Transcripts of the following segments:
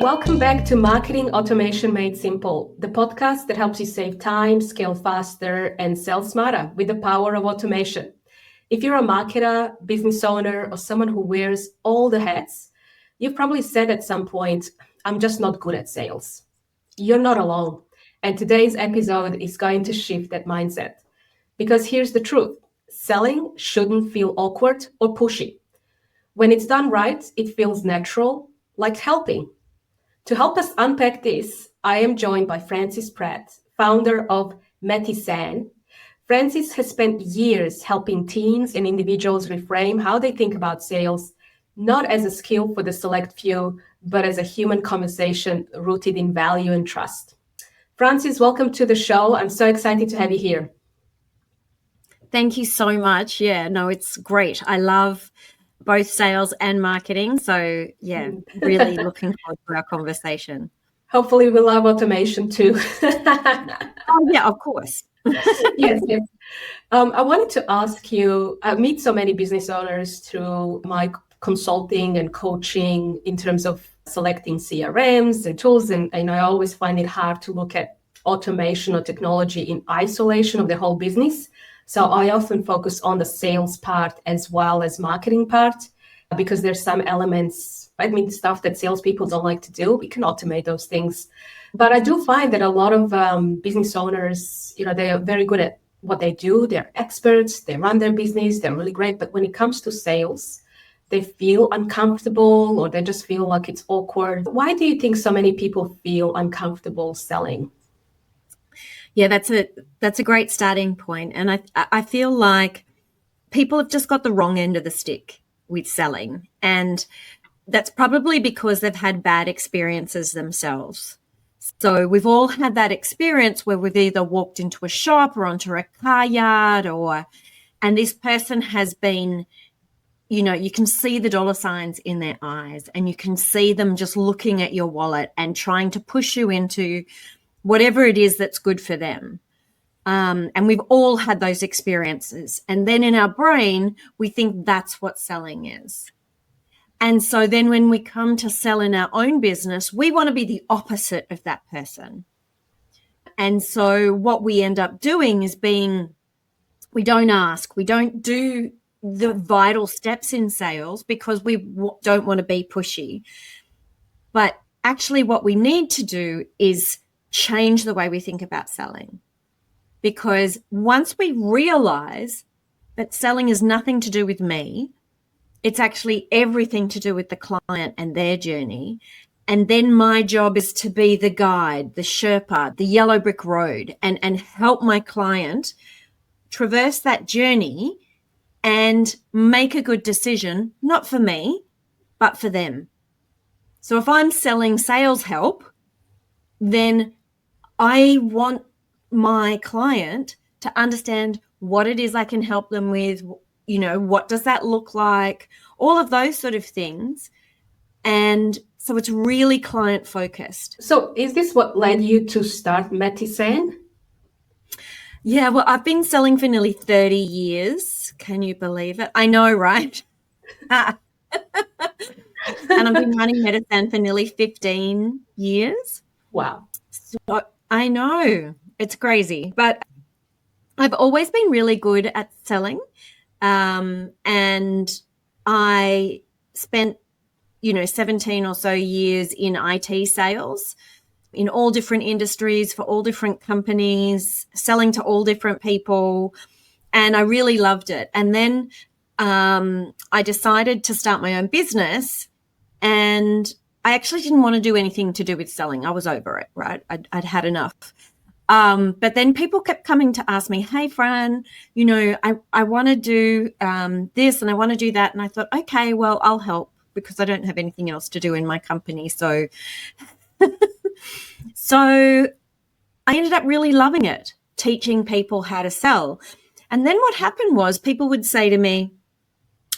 Welcome back to Marketing Automation Made Simple, the podcast that helps you save time, scale faster, and sell smarter with the power of automation. If you're a marketer, business owner, or someone who wears all the hats, you've probably said at some point, I'm just not good at sales. You're not alone. And today's episode is going to shift that mindset. Because here's the truth. Selling shouldn't feel awkward or pushy. When it's done right, it feels natural, like helping. To help us unpack this, I am joined by Pratt, founder of Metisan. Francis has spent years helping teams and individuals reframe how they think about sales, not as a skill for the select few, but as a human conversation rooted in value and trust. Francis, welcome to the show. I'm so excited to have you here. Thank you so much. Yeah, no, it's great. I love both sales and marketing. So yeah, really looking forward to our conversation. Hopefully we'll love automation too. Oh yeah, of course. Yes. I wanted to ask you, I meet so many business owners through my consulting and coaching in terms of selecting CRMs and tools. And I always find it hard to look at automation or technology in isolation of the whole business. So I often focus on the sales part as well as marketing part, because there's some elements, stuff that salespeople don't like to do. We can automate those things. But I do find that a lot of business owners, they are very good at what they do. They're experts, they run their business, they're really great. But when it comes to sales, they feel uncomfortable or they just feel like it's awkward. Why do you think so many people feel uncomfortable selling? Yeah, that's a great starting point. And I feel like people have just got the wrong end of the stick with selling. And that's probably because they've had bad experiences themselves. So we've all had that experience where we've either walked into a shop or onto a car yard and this person has been, you can see the dollar signs in their eyes and you can see them just looking at your wallet and trying to push you into whatever it is that's good for them. And we've all had those experiences. And then in our brain, we think that's what selling is. And so then when we come to sell in our own business, we want to be the opposite of that person. And so what we end up doing is we don't ask, we don't do the vital steps in sales because we don't want to be pushy. But actually what we need to do is change the way we think about selling. Because once we realize that selling is nothing to do with me, it's actually everything to do with the client and their journey. And then my job is to be the guide, the Sherpa, the yellow brick road, and help my client traverse that journey and make a good decision, not for me, but for them. So if I'm selling sales help, then I want my client to understand what it is I can help them with, what does that look like, all of those sort of things. And so it's really client focused. So is this what led you to start Metisan? Yeah, well, I've been selling for nearly 30 years. Can you believe it? I know, right? And I've been running Metisan for nearly 15 years. Wow. So I know, it's crazy, but I've always been really good at selling. And I spent, 17 or so years in IT sales in all different industries for all different companies, selling to all different people. And I really loved it. And then I decided to start my own business, and I actually didn't want to do anything to do with selling. I was over it, right? I'd had enough. But then people kept coming to ask me, hey, Fran, I want to do this and I want to do that. And I thought, okay, well, I'll help because I don't have anything else to do in my company. So, so I ended up really loving it, teaching people how to sell. And then what happened was people would say to me,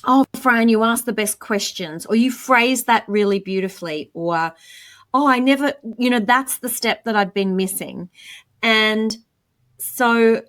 oh, Fran, you asked the best questions, or you phrased that really beautifully, or, oh, I never, that's the step that I'd been missing. And so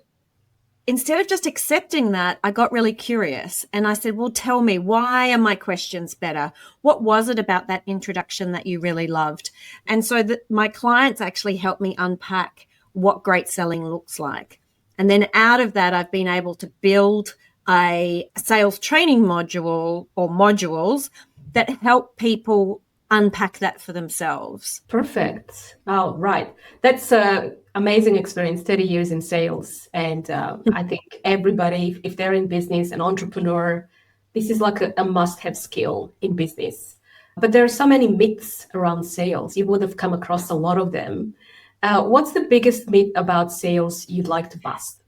instead of just accepting that, I got really curious and I said, well, tell me, why are my questions better? What was it about that introduction that you really loved? And so my clients actually helped me unpack what great selling looks like. And then out of that, I've been able to build a sales training module or modules that help people unpack that for themselves. Perfect. Oh, right. That's an amazing experience, 30 years in sales. And I think everybody, if they're in business, an entrepreneur, this is like a must-have skill in business. But there are so many myths around sales. You would have come across a lot of them. What's the biggest myth about sales you'd like to bust?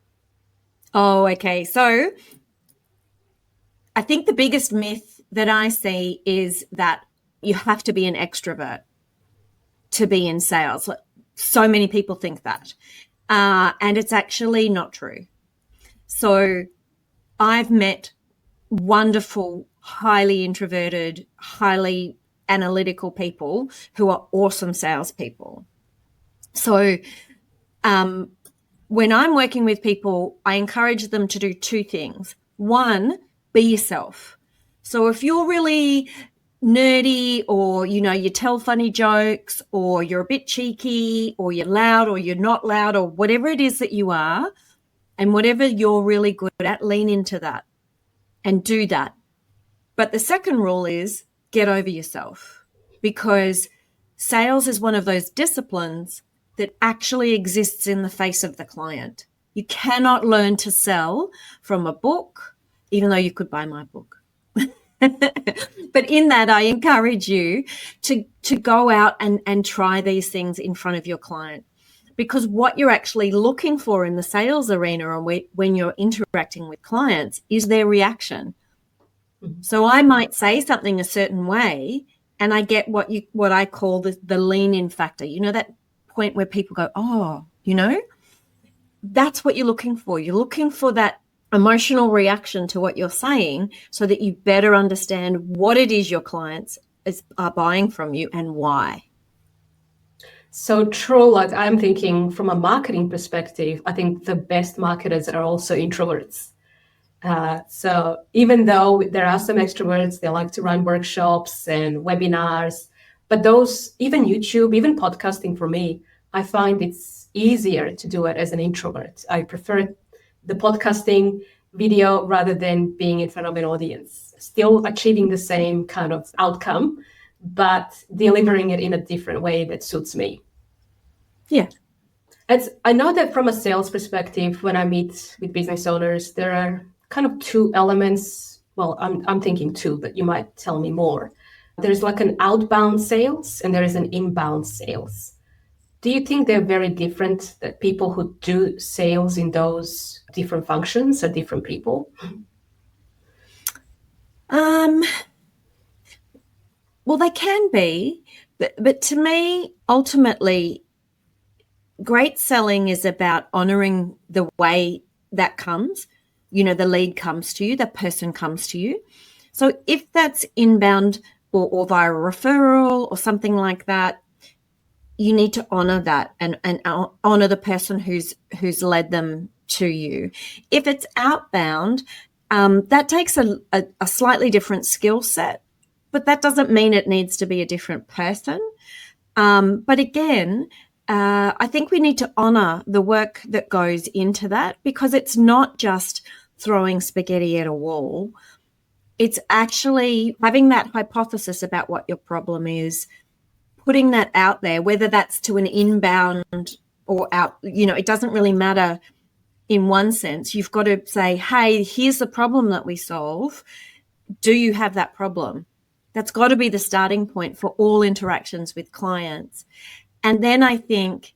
Oh, okay. So I think the biggest myth that I see is that you have to be an extrovert to be in sales. So many people think that. And it's actually not true. So I've met wonderful, highly introverted, highly analytical people who are awesome salespeople. So when I'm working with people, I encourage them to do two things. One, be yourself. So if you're really nerdy or, you tell funny jokes or you're a bit cheeky or you're loud or you're not loud or whatever it is that you are and whatever you're really good at, lean into that and do that. But the second rule is get over yourself, because sales is one of those disciplines that actually exists in the face of the client. You cannot learn to sell from a book, even though you could buy my book. But in that, I encourage you to go out and try these things in front of your client, because what you're actually looking for in the sales arena or when you're interacting with clients is their reaction. So I might say something a certain way and I get what I call the lean in factor. That point where people go, oh, that's what you're looking for. You're looking for that emotional reaction to what you're saying so that you better understand what it is your clients are buying from you and why. So true. Like, I'm thinking from a marketing perspective, I think the best marketers are also introverts. So even though there are some extroverts, they like to run workshops and webinars, but those, even YouTube, even podcasting for me, I find it's easier to do it as an introvert. I prefer the podcasting video rather than being in front of an audience, still achieving the same kind of outcome, but delivering it in a different way that suits me. Yeah. I know that from a sales perspective, when I meet with business owners, there are kind of two elements. Well, I'm thinking two, but you might tell me more. There's like an outbound sales and there is an inbound sales. Do you think they're very different, that people who do sales in those different functions are different people? Well, they can be, but to me, ultimately, great selling is about honoring the way that comes. The lead comes to you, the person comes to you. So if that's inbound or via referral or something like that, you need to honor that and honor the person who's led them to you. If it's outbound, that takes a slightly different skill set, but that doesn't mean it needs to be a different person. But again, I think we need to honor the work that goes into that, because it's not just throwing spaghetti at a wall. It's actually having that hypothesis about what your problem is, putting that out there, whether that's to an inbound or out, it doesn't really matter in one sense. You've got to say, hey, here's the problem that we solve. Do you have that problem? That's got to be the starting point for all interactions with clients. And then I think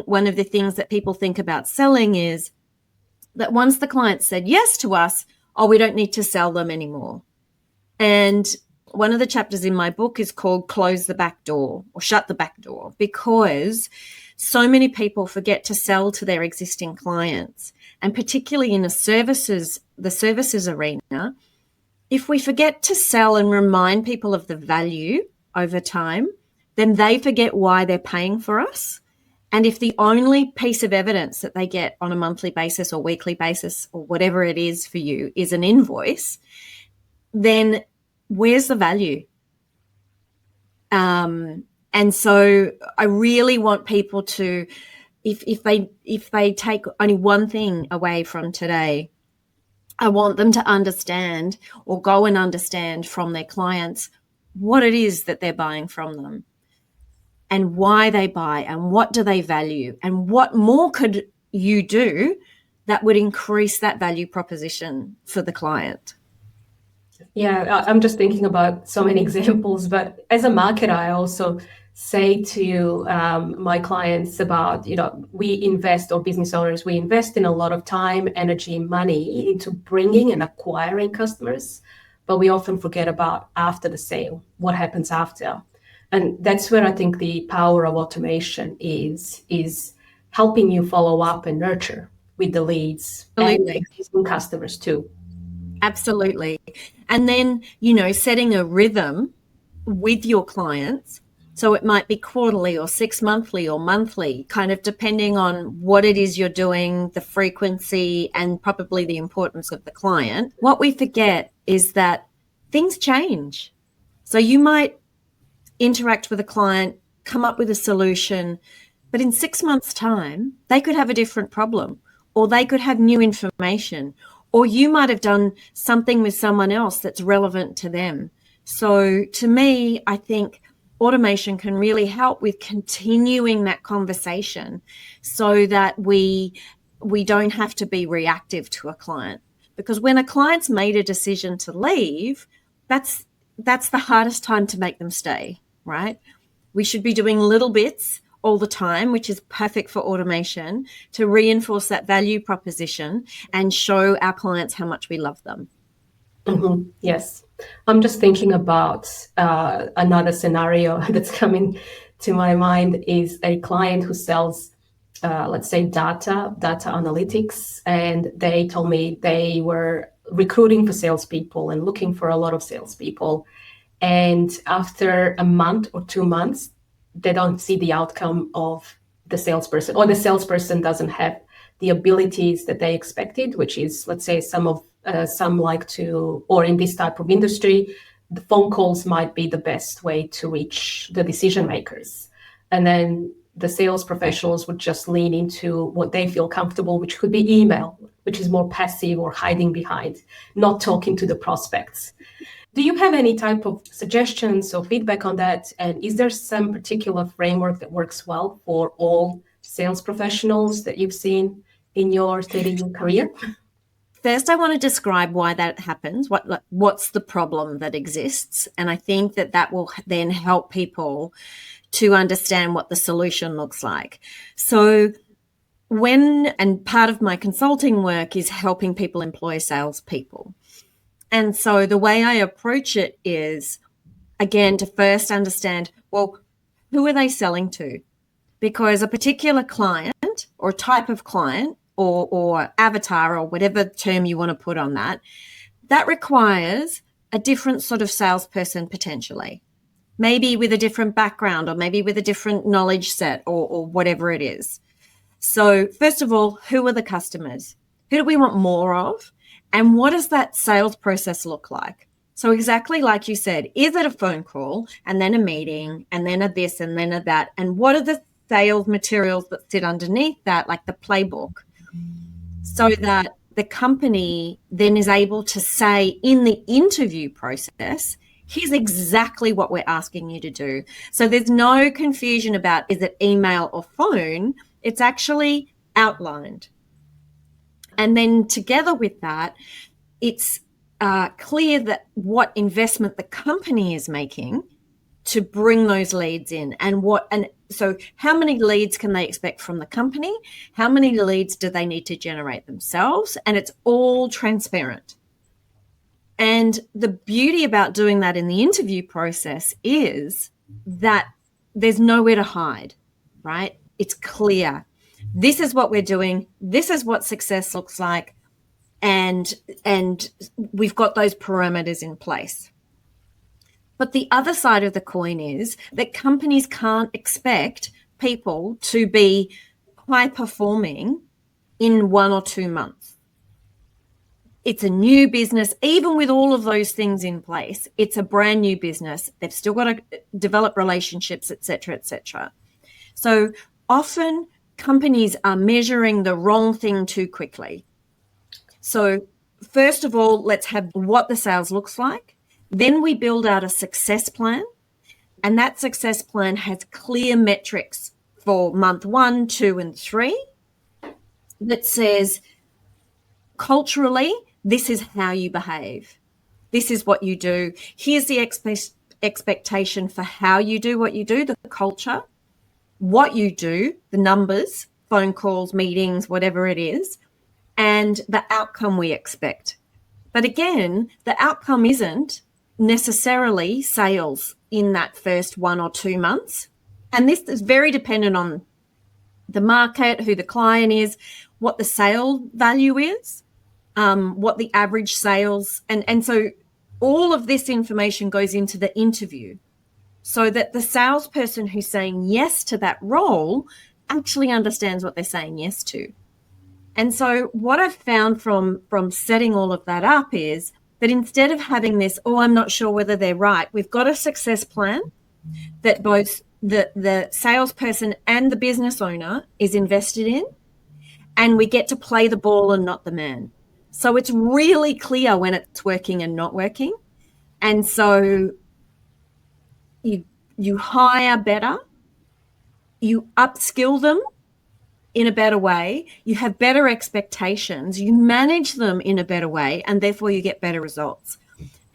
one of the things that people think about selling is that once the client said yes to us, we don't need to sell them anymore. And one of the chapters in my book is called Close the Back Door or Shut the Back Door, because so many people forget to sell to their existing clients. And particularly in the services arena, if we forget to sell and remind people of the value over time, then they forget why they're paying for us. And if the only piece of evidence that they get on a monthly basis or weekly basis or whatever it is for you is an invoice, then where's the value? And so I really want people to, if they take only one thing away from today, I want them to understand or go and understand from their clients what it is that they're buying from them and why they buy and what do they value and what more could you do that would increase that value proposition for the client. Yeah, I'm just thinking about so many examples, but as a marketer, I also say to my clients about, we invest, or business owners, we invest in a lot of time, energy, money into bringing and acquiring customers, but we often forget about after the sale, what happens after. And that's where I think the power of automation is helping you follow up and nurture with the leads. Absolutely. And existing customers too. Absolutely. And then, setting a rhythm with your clients. So it might be quarterly or 6 monthly or monthly, kind of depending on what it is you're doing, the frequency, and probably the importance of the client. What we forget is that things change. So you might interact with a client, come up with a solution, but in 6 months' time, they could have a different problem, or they could have new information, or you might have done something with someone else that's relevant to them. So to me, I think automation can really help with continuing that conversation so that we don't have to be reactive to a client. Because when a client's made a decision to leave, that's the hardest time to make them stay, right? We should be doing little bits all the time, which is perfect for automation, to reinforce that value proposition and show our clients how much we love them. Mm-hmm. Yes. I'm just thinking about another scenario that's coming to my mind is a client who sells, let's say, data analytics. And they told me they were recruiting for salespeople and looking for a lot of salespeople. And after a month or 2 months, they don't see the outcome of the salesperson, or the salesperson doesn't have the abilities that they expected, which is, let's say, some like to, or in this type of industry, the phone calls might be the best way to reach the decision makers. And then the sales professionals would just lean into what they feel comfortable, which could be email, which is more passive or hiding behind, not talking to the prospects. Do you have any type of suggestions or feedback on that? And is there some particular framework that works well for all sales professionals that you've seen in your 30-year career? First, I want to describe why that happens, what's the problem that exists. And I think that will then help people to understand what the solution looks like. So and part of my consulting work is helping people employ salespeople. And so the way I approach it is, again, to first understand, well, who are they selling to? Because a particular client or type of client or avatar or whatever term you want to put on that requires a different sort of salesperson potentially, maybe with a different background or maybe with a different knowledge set or whatever it is. So first of all, who are the customers? Who do we want more of? And what does that sales process look like? So exactly like you said, is it a phone call and then a meeting and then a this and then a that? And what are the sales materials that sit underneath that, like the playbook, so that the company then is able to say in the interview process, here's exactly what we're asking you to do. So there's no confusion about is it email or phone. It's actually outlined. And then together with that, it's clear that what investment the company is making to bring those leads in and so how many leads can they expect from the company? How many leads do they need to generate themselves? And it's all transparent. And the beauty about doing that in the interview process is that there's nowhere to hide, right? It's clear. This is what we're doing. This is what success looks like. And we've got those parameters in place. But the other side of the coin is that companies can't expect people to be high performing in 1 or 2 months. It's a new business. Even with all of those things in place, it's a brand new business. They've still got to develop relationships, et cetera, et cetera. So often companies are measuring the wrong thing too quickly. So first of all, let's have what the sales looks like. Then we build out a success plan. And that success plan has clear metrics for month 1, 2, and 3 that says, culturally, this is how you behave. This is what you do. Here's the expectation for how you do what you do, the culture, what you do, the numbers, phone calls, meetings, whatever it is, and the outcome we expect. But again, the outcome isn't necessarily sales in that first 1 or 2 months. And this is very dependent on the market, who the client is, what the sale value is, what the average sales, and so all of this information goes into the interview so that the salesperson who's saying yes to that role actually understands what they're saying yes to. And so what I've found from setting all of that up is that instead of having this, I'm not sure whether they're right, we've got a success plan that both the salesperson and the business owner is invested in, and we get to play the ball and not the man. So it's really clear when it's working and not working. And so you hire better, you upskill them in a better way, you have better expectations, you manage them in a better way, and therefore you get better results.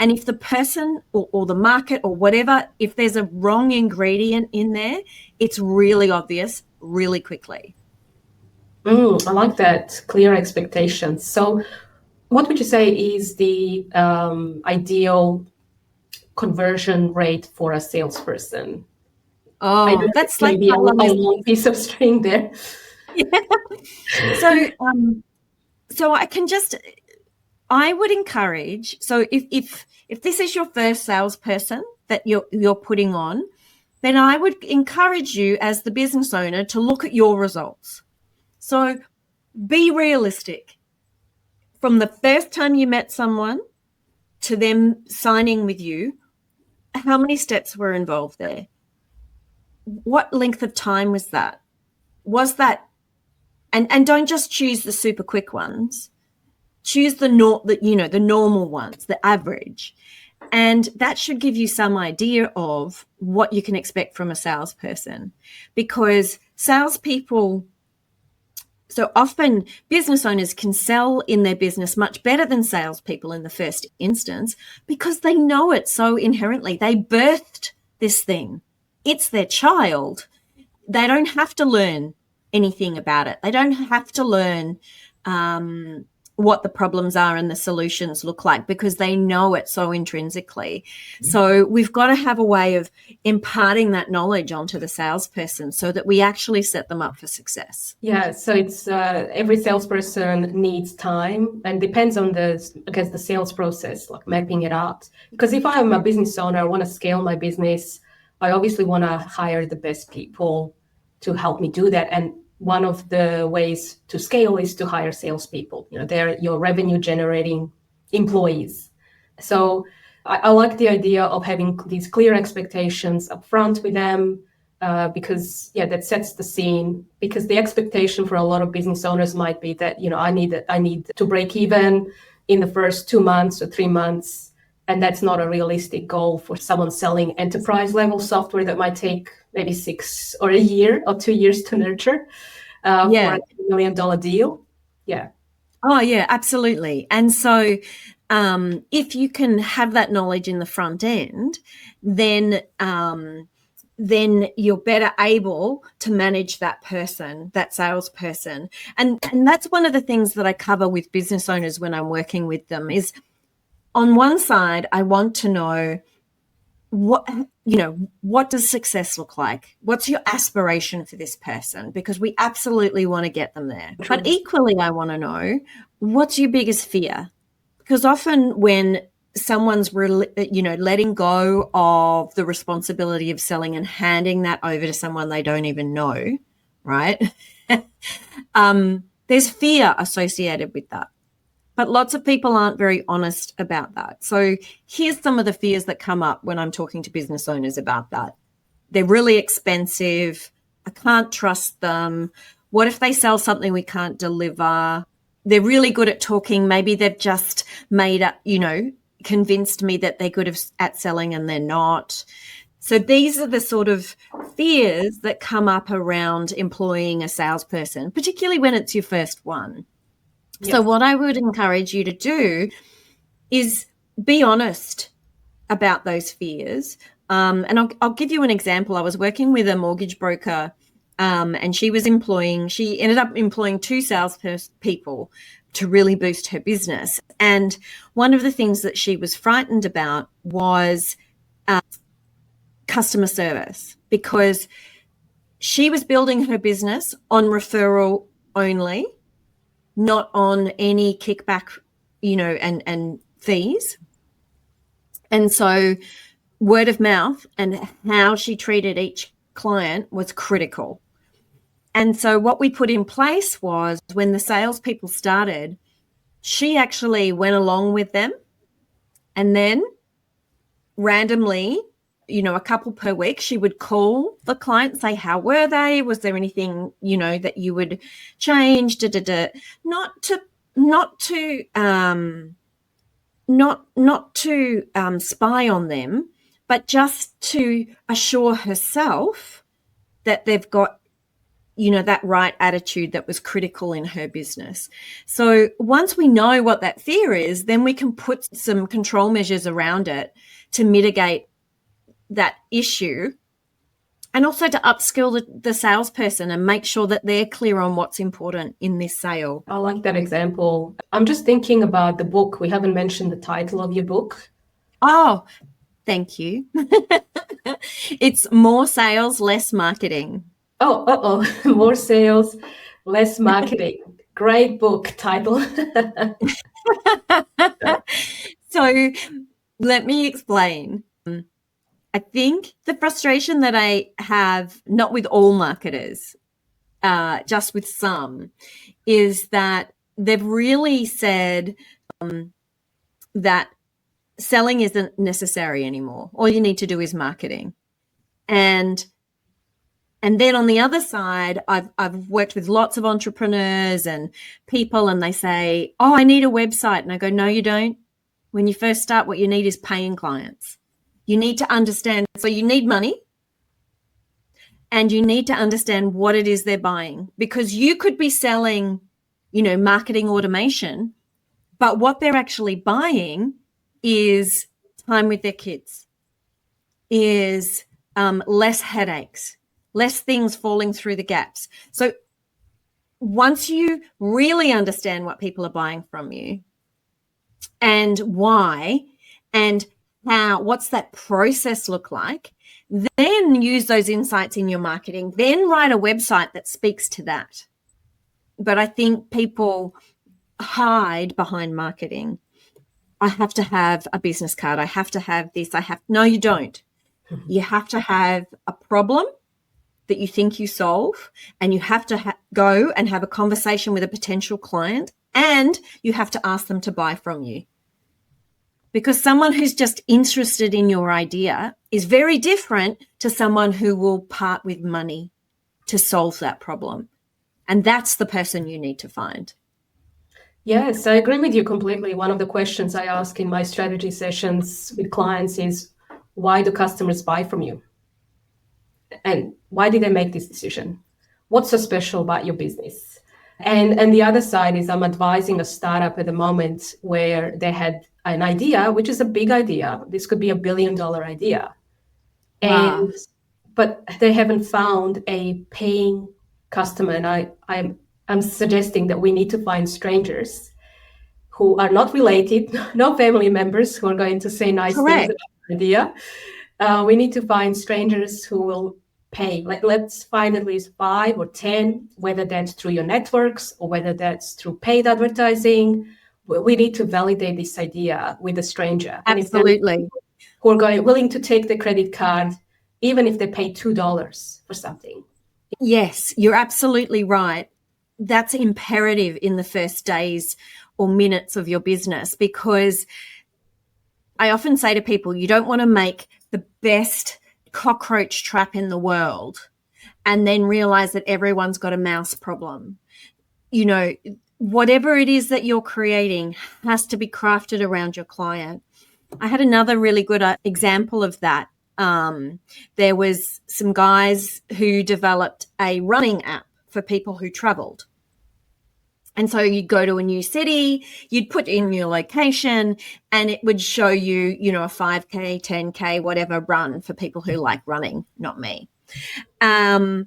And if the person or the market or whatever, if there's a wrong ingredient in there, it's really obvious really quickly. I like that, clear expectations. So what would you say is the ideal conversion rate for a salesperson? That's maybe a long piece of string there. Yeah. So I would encourage, so if this is your first salesperson that you're putting on, then I would encourage you as the business owner to look at your results. So be realistic. From the first time you met someone to them signing with you, how many steps were involved there? What length of time was that? Was that, and don't just choose the super quick ones. Choose the normal ones, the average. And that should give you some idea of what you can expect from a salesperson, because salespeople, so often business owners can sell in their business much better than salespeople in the first instance because they know it so inherently. They birthed this thing. It's their child. They don't have to learn anything about it. They don't have to learn what the problems are and the solutions look like because they know it so intrinsically. So we've got to have a way of imparting that knowledge onto the salesperson so that we actually set them up for success. Yeah, so it's every salesperson needs time and depends on the sales process, like mapping it out. Because if I'm a business owner, I want to scale my business, I obviously want to hire the best people to help me do that. And one of the ways to scale is to hire salespeople. They're your revenue generating employees. So I like the idea of having these clear expectations up front with them because that sets the scene. Because the expectation for a lot of business owners might be that, I need to break even in the first 2 months or 3 months. And that's not a realistic goal for someone selling enterprise level software that might take maybe 6 or a year or 2 years to nurture for a $1 million deal. Yeah. Oh, yeah, absolutely. And so if you can have that knowledge in the front end, then you're better able to manage that person, that salesperson. And that's one of the things that I cover with business owners when I'm working with them is, on one side, I want to know what does success look like? What's your aspiration for this person? Because we absolutely want to get them there. But equally, I want to know, what's your biggest fear? Because often when someone's letting go of the responsibility of selling and handing that over to someone they don't even know, right? There's fear associated with that. But lots of people aren't very honest about that. So here's some of the fears that come up when I'm talking to business owners about that. They're really expensive. I can't trust them. What if they sell something we can't deliver? They're really good at talking. Maybe they've just made up, convinced me that they're good at selling and they're not. So these are the sort of fears that come up around employing a salesperson, particularly when it's your first one. Yes. So what I would encourage you to do is be honest about those fears. And I'll give you an example. I was working with a mortgage broker, and she ended up employing 2 salespeople to really boost her business. And one of the things that she was frightened about was customer service, because she was building her business on referral only, not on any kickback, and fees. And so word of mouth and how she treated each client was critical. And so what we put in place was, when the salespeople started, she actually went along with them, and then randomly, a couple per week, she would call the client, say, how were they? Was there anything, that you would change? Not to spy on them, but just to assure herself that they've got, that right attitude that was critical in her business. So once we know what that fear is, then we can put some control measures around it to mitigate that issue, and also to upskill the salesperson and make sure that they're clear on what's important in this sale. I like that example. I'm just thinking about the book. We haven't mentioned the title of your book. Oh, thank you. It's More Sales, Less Marketing. Oh, More Sales, Less Marketing. Great book title. So let me explain. I think the frustration that I have, not with all marketers, just with some, is that they've really said that selling isn't necessary anymore. All you need to do is marketing. And then on the other side, I've worked with lots of entrepreneurs and people, and they say, oh, I need a website. And I go, no, you don't. When you first start, what you need is paying clients. You need to understand. So you need money, and you need to understand what it is they're buying, because you could be selling, marketing automation, but what they're actually buying is time with their kids, is less headaches, less things falling through the gaps. So once you really understand what people are buying from you and why and how, what's that process look like, then use those insights in your marketing, then write a website that speaks to that. But I think people hide behind marketing. I have to have a business card. I have to have this. No, you don't. You have to have a problem that you think you solve, and you have to go and have a conversation with a potential client, and you have to ask them to buy from you. Because someone who's just interested in your idea is very different to someone who will part with money to solve that problem. And that's the person you need to find. Yes, I agree with you completely. One of the questions I ask in my strategy sessions with clients is, why do customers buy from you? And why did they make this decision? What's so special about your business? And the other side is, I'm advising a startup at the moment where they had an idea, which is a big idea. This could be $1 billion idea. Wow. But they haven't found a paying customer. And I'm suggesting that we need to find strangers who are not related, no family members who are going to say nice Correct. things about the idea. We need to find strangers who will pay. Let's find at least 5 or 10, whether that's through your networks or whether that's through paid advertising we need to validate this idea with a stranger. Absolutely. And who are willing to take the credit card, even if they pay $2 for something. Yes, you're absolutely right. That's imperative in the first days or minutes of your business, because I often say to people, you don't want to make the best cockroach trap in the world and then realize that everyone's got a mouse problem. You know, whatever it is that you're creating has to be crafted around your client. I had another really good example of that. There was some guys who developed a running app for people who traveled. And so you'd go to a new city, you'd put in your location, and it would show you, you know, a 5K, 10K, whatever run for people who like running, not me. And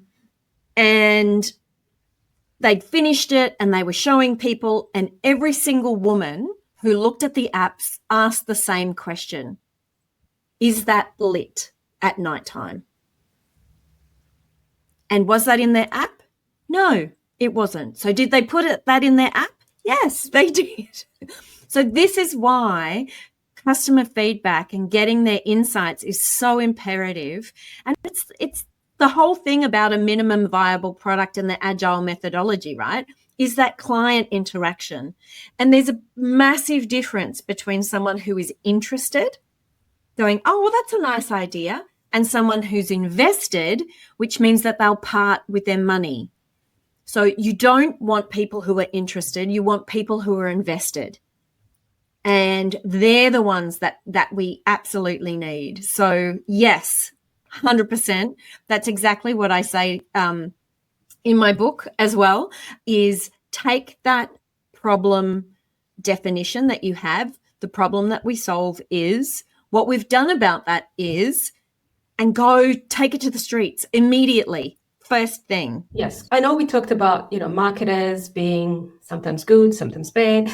they'd finished it and they were showing people, and every single woman who looked at the apps asked the same question. Is that lit at nighttime? And was that in their app? No, it wasn't. So did they put that in their app? Yes, they did. So this is why customer feedback and getting their insights is so imperative. And it's the whole thing about a minimum viable product and the agile methodology, right? Is that client interaction. And there's a massive difference between someone who is interested, going, oh, well, that's a nice idea, and someone who's invested, which means that they'll part with their money. So you don't want people who are interested. You want people who are invested. And they're the ones that we absolutely need. So yes, 100%. That's exactly what I say in my book as well, is take that problem definition that you have, the problem that we solve is, what we've done about that is, and go take it to the streets immediately. First thing. Yes. I know we talked about, marketers being sometimes good, sometimes bad,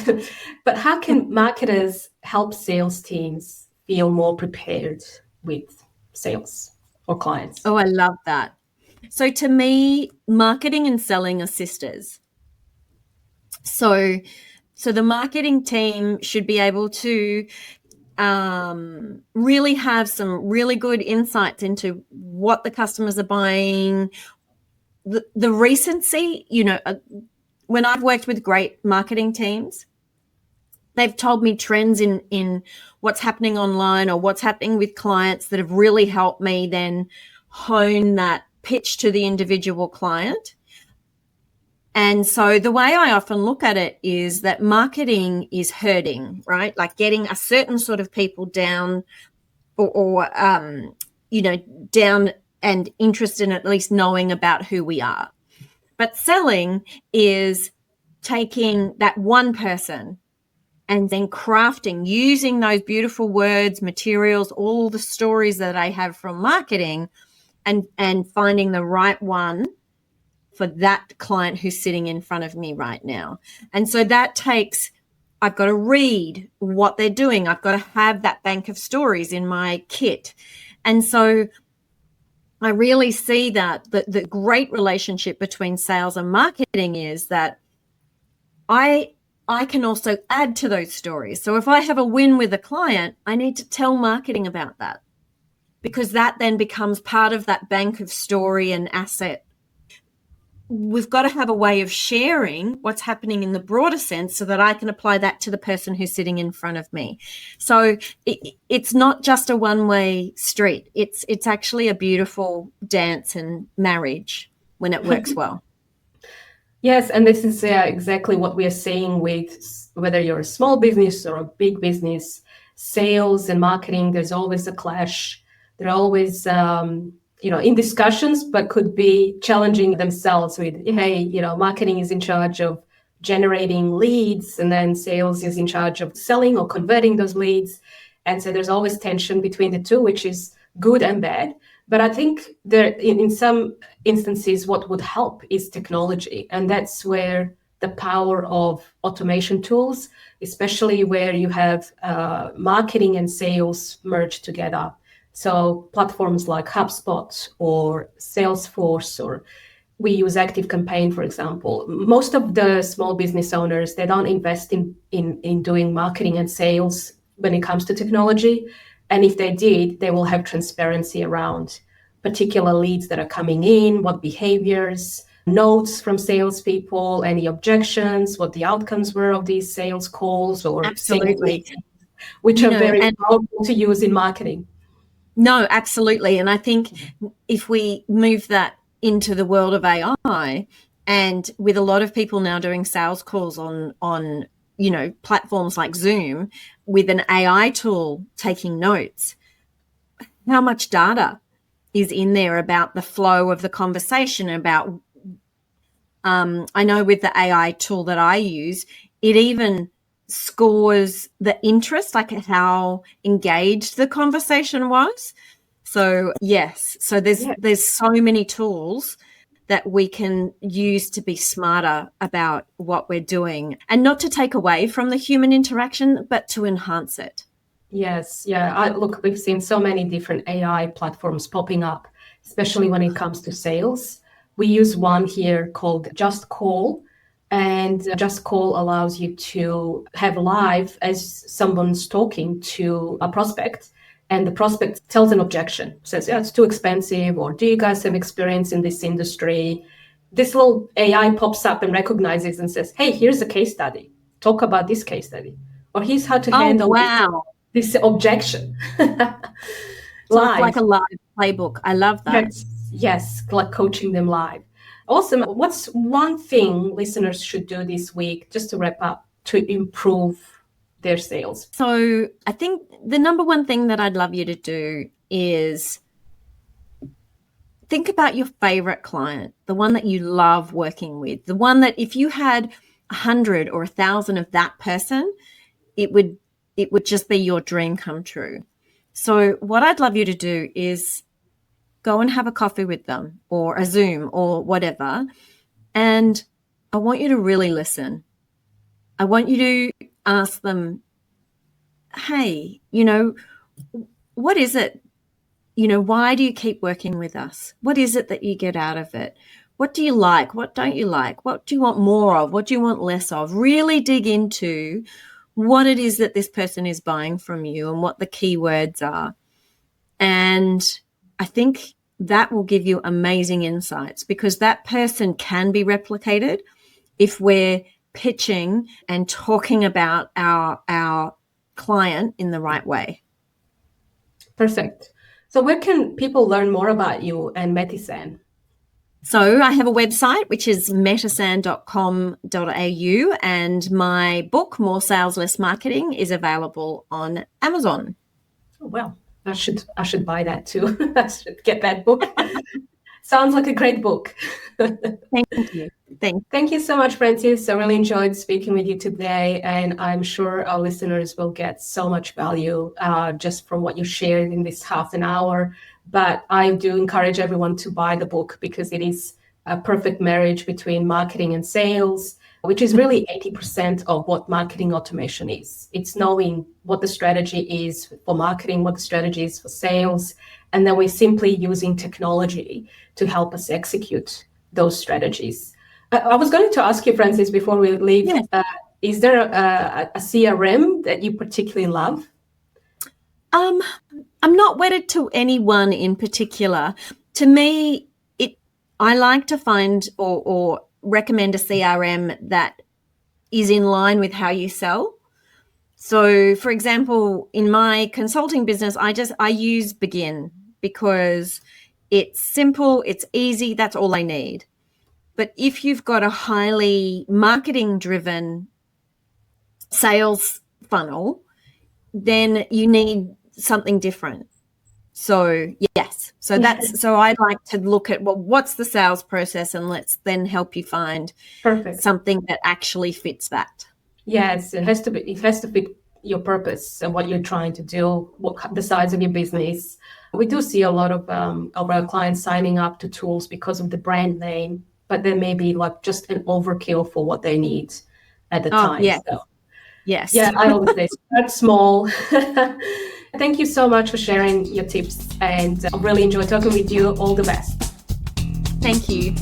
but how can marketers help sales teams feel more prepared with sales or clients? Oh, I love that. So to me, marketing and selling are sisters. So the marketing team should be able to really have some really good insights into what the customers are buying, the recency. When I've worked with great marketing teams, they've told me trends in what's happening online or what's happening with clients that have really helped me then hone that pitch to the individual client. And so the way I often look at it is that marketing is herding, right? Like getting a certain sort of people down or down and interested in at least knowing about who we are. But selling is taking that one person and then crafting, using those beautiful words, materials, all the stories that I have from marketing, and finding the right one for that client who's sitting in front of me right now. And so that takes, I've got to read what they're doing. I've got to have that bank of stories in my kit. And so I really see that the great relationship between sales and marketing is that I can also add to those stories. So if I have a win with a client, I need to tell marketing about that, because that then becomes part of that bank of story and asset. We've got to have a way of sharing what's happening in the broader sense so that I can apply that to the person who's sitting in front of me. So it's not just a one-way street. It's actually a beautiful dance and marriage when it works well. Yes, and this is exactly what we are seeing with whether you're a small business or a big business, sales and marketing, there's always a clash. They're always in discussions, but could be challenging themselves with, hey, marketing is in charge of generating leads, and then sales is in charge of selling or converting those leads. And so there's always tension between the two, which is good and bad. But I think there, in some instances, what would help is technology. And that's where the power of automation tools, especially where you have marketing and sales merged together. So platforms like HubSpot or Salesforce or we use ActiveCampaign, for example. Most of the small business owners, they don't invest in doing marketing and sales when it comes to technology. And if they did, they will have transparency around particular leads that are coming in, what behaviors, notes from salespeople, any objections, what the outcomes were of these sales calls or Absolutely. sales, which are very powerful to use in marketing. No, absolutely. And I think if we move that into the world of AI, and with a lot of people now doing sales calls on platforms like Zoom with an AI tool taking notes, how much data is in there about the flow of the conversation, about I know with the AI tool that I use, it even scores the interest, like how engaged the conversation was. So yes, so there's so many tools that we can use to be smarter about what we're doing, and not to take away from the human interaction, but to enhance it. Yes, yeah. Look, we've seen so many different AI platforms popping up, especially when it comes to sales. We use one here called Just Call, and Just Call allows you to have live as someone's talking to a prospect, and the prospect tells an objection, says, yeah, it's too expensive, or do you guys have experience in this industry? This little AI pops up and recognizes and says, hey, here's a case study. Talk about this case study. Or here's how to handle this objection. So it's like a live playbook. I love that. Yes, like coaching them live. Awesome. What's one thing listeners should do this week, just to wrap up, to improve their sales? So I think the number one thing that I'd love you to do is think about your favorite client, the one that you love working with, the one that if you had 100 or 1,000 of that person, it would just be your dream come true. So what I'd love you to do is go and have a coffee with them, or a Zoom or whatever. And I want you to really listen. I want you to ask them, hey, what is it? Why do you keep working with us? What is it that you get out of it? What do you like? What don't you like? What do you want more of? What do you want less of? Really dig into what it is that this person is buying from you and what the keywords are. And I think that will give you amazing insights, because that person can be replicated if we're pitching and talking about our client in the right way. Perfect. So where can people learn more about you and Metisan? So I have a website, which is metisan.com.au, and my book, More Sales, Less Marketing, is available on Amazon. Oh, well, I should buy that too. I should get that book. Sounds like a great book. Thank you. Thank you so much, Frances. I really enjoyed speaking with you today, and I'm sure our listeners will get so much value just from what you shared in this half an hour. But I do encourage everyone to buy the book, because it is a perfect marriage between marketing and sales, which is really 80% of what marketing automation is. It's knowing what the strategy is for marketing, what the strategy is for sales, and then we're simply using technology to help us execute those strategies. I was going to ask you, Frances, before we leave, is there a CRM that you particularly love? I'm not wedded to any one in particular. To me, I like to find or recommend a CRM that is in line with how you sell. So, for example, in my consulting business, I use Begin, because it's simple, it's easy, that's all I need. But if you've got a highly marketing-driven sales funnel, then you need something different. So yes, so I'd like to look at, well, what's the sales process, and let's then help you find something that actually fits that. Yes, it has to fit your purpose and what you're trying to do, the size of your business. We do see a lot of our clients signing up to tools because of the brand name, but there may be like just an overkill for what they need at the time. Yes. So, yes. Yeah, I always say start small. Thank you so much for sharing your tips, and I really enjoyed talking with you. All the best. Thank you.